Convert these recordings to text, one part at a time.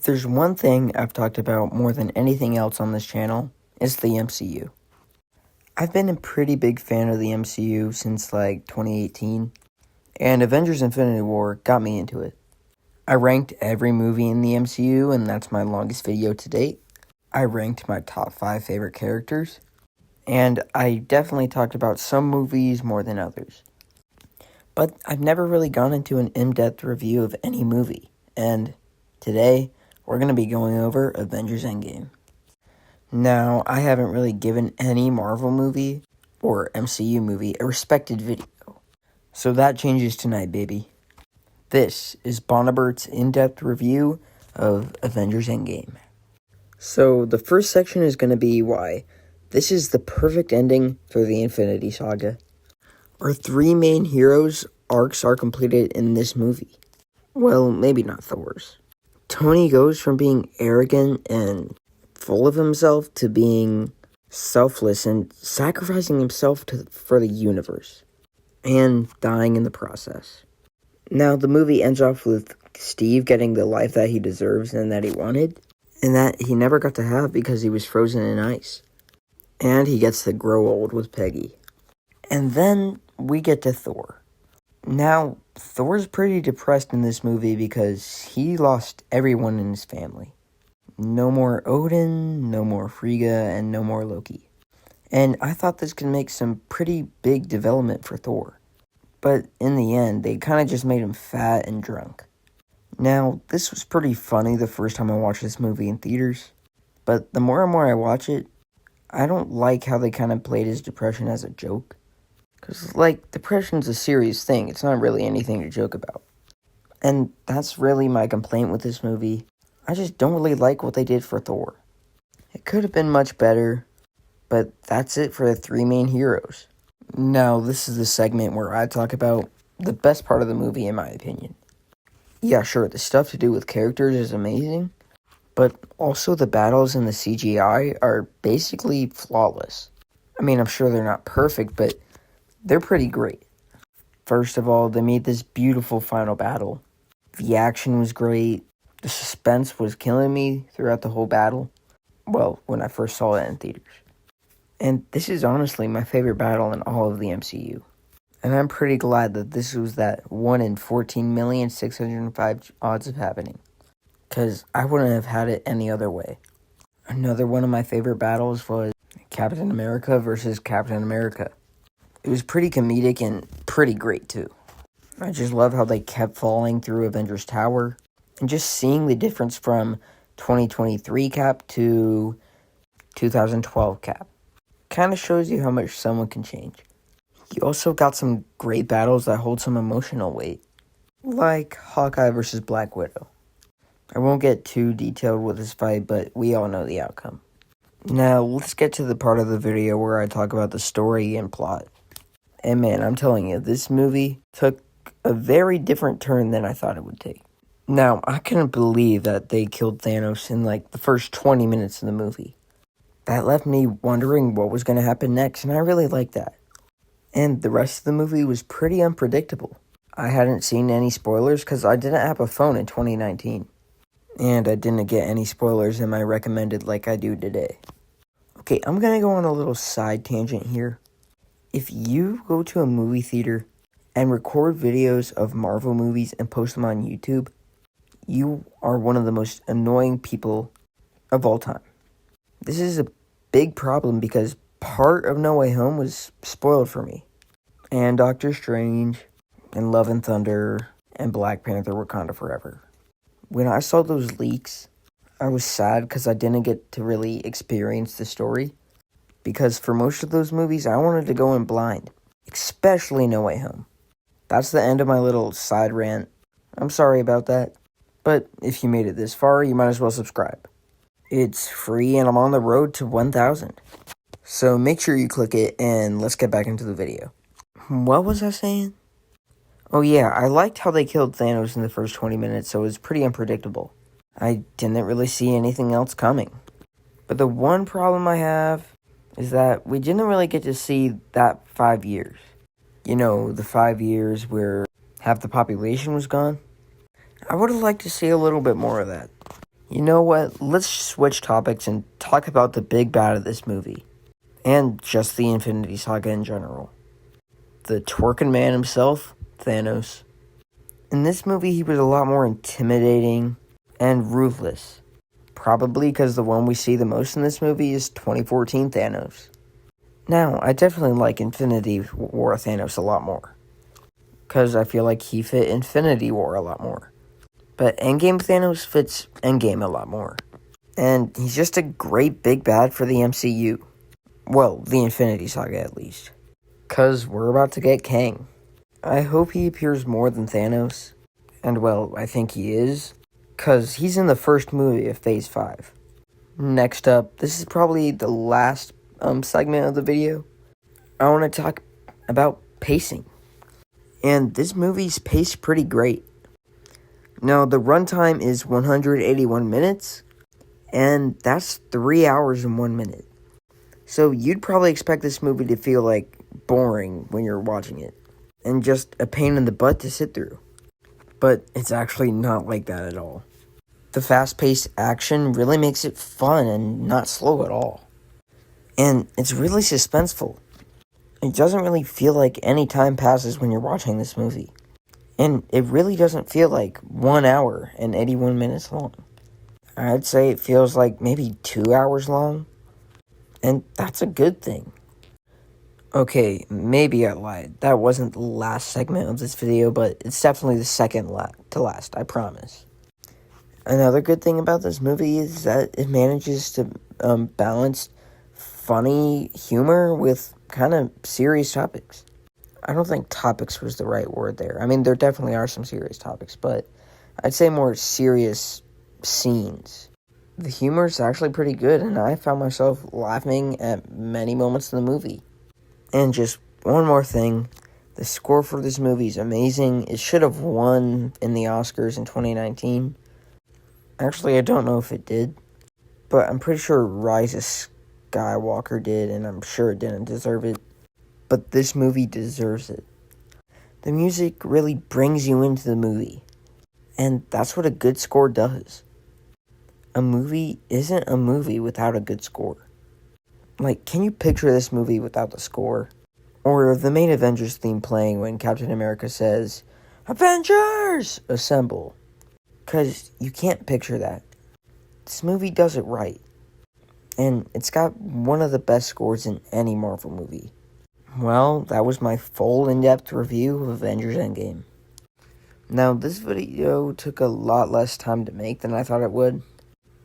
If there's one thing I've talked about more than anything else on this channel, it's the MCU. I've been a pretty big fan of the MCU since 2018, and Avengers Infinity War got me into it. I ranked every movie in the MCU, and that's my longest video to date. I ranked my top 5 favorite characters, and I definitely talked about some movies more than others. But I've never really gone into an in-depth review of any movie, and today we're going to be going over Avengers Endgame. Now, I haven't really given any Marvel movie or MCU movie a respected video, so that changes tonight, baby. This is Bonnabert's in-depth review of Avengers Endgame. So, the first section is going to be why this is the perfect ending for the Infinity Saga. Our 3 main heroes' arcs are completed in this movie. Well, maybe not Thor's. Tony goes from being arrogant and full of himself to being selfless and sacrificing himself for the universe, and dying in the process. Now, the movie ends off with Steve getting the life that he deserves and that he wanted, and that he never got to have because he was frozen in ice. And he gets to grow old with Peggy. And then we get to Thor. Now, Thor's pretty depressed in this movie because he lost everyone in his family. No more Odin, no more Frigga, and no more Loki. And I thought this could make some pretty big development for Thor. But in the end, they kind of just made him fat and drunk. Now, this was pretty funny the first time I watched this movie in theaters. But the more and more I watch it, I don't like how they kind of played his depression as a joke. Because, depression's a serious thing. It's not really anything to joke about. And that's really my complaint with this movie. I just don't really like what they did for Thor. It could have been much better, but that's it for the 3 main heroes. Now, this is the segment where I talk about the best part of the movie, in my opinion. Yeah, sure, the stuff to do with characters is amazing, but also the battles and the CGI are basically flawless. I mean, I'm sure they're not perfect, but they're pretty great. First of all, they made this beautiful final battle. The action was great. The suspense was killing me throughout the whole battle. Well, when I first saw it in theaters. And this is honestly my favorite battle in all of the MCU. And I'm pretty glad that this was that 1 in 14,605 odds of happening. Because I wouldn't have had it any other way. Another one of my favorite battles was Captain America versus Captain America. It was pretty comedic and pretty great too. I just love how they kept falling through Avengers Tower. And just seeing the difference from 2023 Cap to 2012 Cap kind of shows you how much someone can change. You also got some great battles that hold some emotional weight, like Hawkeye versus Black Widow. I won't get too detailed with this fight, but we all know the outcome. Now, let's get to the part of the video where I talk about the story and plot. And man, I'm telling you, this movie took a very different turn than I thought it would take. Now, I couldn't believe that they killed Thanos in the first 20 minutes of the movie. That left me wondering what was going to happen next, and I really liked that. And the rest of the movie was pretty unpredictable. I hadn't seen any spoilers because I didn't have a phone in 2019. And I didn't get any spoilers in my recommended like I do today. Okay, I'm going to go on a little side tangent here. If you go to a movie theater and record videos of Marvel movies and post them on YouTube, you are one of the most annoying people of all time. This is a big problem because part of No Way Home was spoiled for me. And Doctor Strange, and Love and Thunder, and Black Panther Wakanda Forever. When I saw those leaks, I was sad because I didn't get to really experience the story. Because for most of those movies, I wanted to go in blind. Especially No Way Home. That's the end of my little side rant. I'm sorry about that. But if you made it this far, you might as well subscribe. It's free and I'm on the road to 1,000. So make sure you click it and let's get back into the video. What was I saying? Oh yeah, I liked how they killed Thanos in the first 20 minutes, so it was pretty unpredictable. I didn't really see anything else coming. But the one problem I have is that we didn't really get to see that 5 years. You know, the 5 years where half the population was gone. I would have liked to see a little bit more of that. You know what? Let's switch topics and talk about the big bad of this movie. And just the Infinity Saga in general. The twerking man himself, Thanos. In this movie, he was a lot more intimidating and ruthless. Probably because the one we see the most in this movie is 2014 Thanos. Now, I definitely like Infinity War Thanos a lot more. Because I feel like he fit Infinity War a lot more. But Endgame Thanos fits Endgame a lot more. And he's just a great big bad for the MCU. Well, the Infinity Saga at least. Because we're about to get Kang. I hope he appears more than Thanos. And well, I think he is. Because he's in the first movie of Phase 5. Next up, this is probably the last segment of the video. I want to talk about pacing. And this movie's paced pretty great. Now, the runtime is 181 minutes, and that's 3 hours and 1 minute. So you'd probably expect this movie to feel like boring when you're watching it, and just a pain in the butt to sit through. But it's actually not like that at all. The fast-paced action really makes it fun and not slow at all. And it's really suspenseful. It doesn't really feel like any time passes when you're watching this movie. And it really doesn't feel like 1 hour and 81 minutes long. I'd say it feels like maybe 2 hours long. And that's a good thing. Okay, maybe I lied. That wasn't the last segment of this video, but it's definitely the second to last, I promise. Another good thing about this movie is that it manages to balance funny humor with kind of serious topics. I don't think topics was the right word there. I mean, there definitely are some serious topics, but I'd say more serious scenes. The humor is actually pretty good, and I found myself laughing at many moments in the movie. And just one more thing, the score for this movie is amazing. It should have won in the Oscars in 2019. Actually, I don't know if it did, but I'm pretty sure Rise of Skywalker did, and I'm sure it didn't deserve it. But this movie deserves it. The music really brings you into the movie, and that's what a good score does. A movie isn't a movie without a good score. Like, can you picture this movie without the score? Or the main Avengers theme playing when Captain America says, "Avengers! Assemble." Because you can't picture that. This movie does it right. And it's got one of the best scores in any Marvel movie. Well, that was my full in-depth review of Avengers Endgame. Now, this video took a lot less time to make than I thought it would.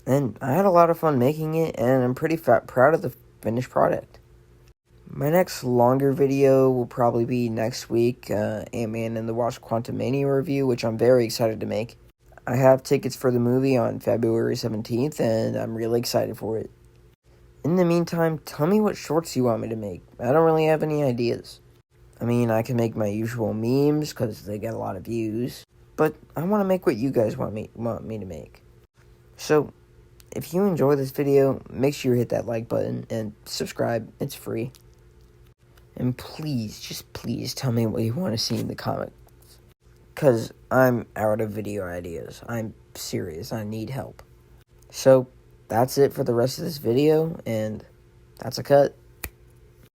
And I had a lot of fun making it, and I'm pretty proud of the finished product. My next longer video will probably be next week, Ant-Man and the Wasp Quantumania review, which I'm very excited to make. I have tickets for the movie on February 17th, and I'm really excited for it. In the meantime, tell me what shorts you want me to make. I don't really have any ideas. I mean, I can make my usual memes, because they get a lot of views. But I want to make what you guys want me to make. So, if you enjoy this video, make sure you hit that like button and subscribe. It's free. And please, just please tell me what you want to see in the comments. Because I'm out of video ideas. I'm serious. I need help. So, that's it for the rest of this video, and that's a cut.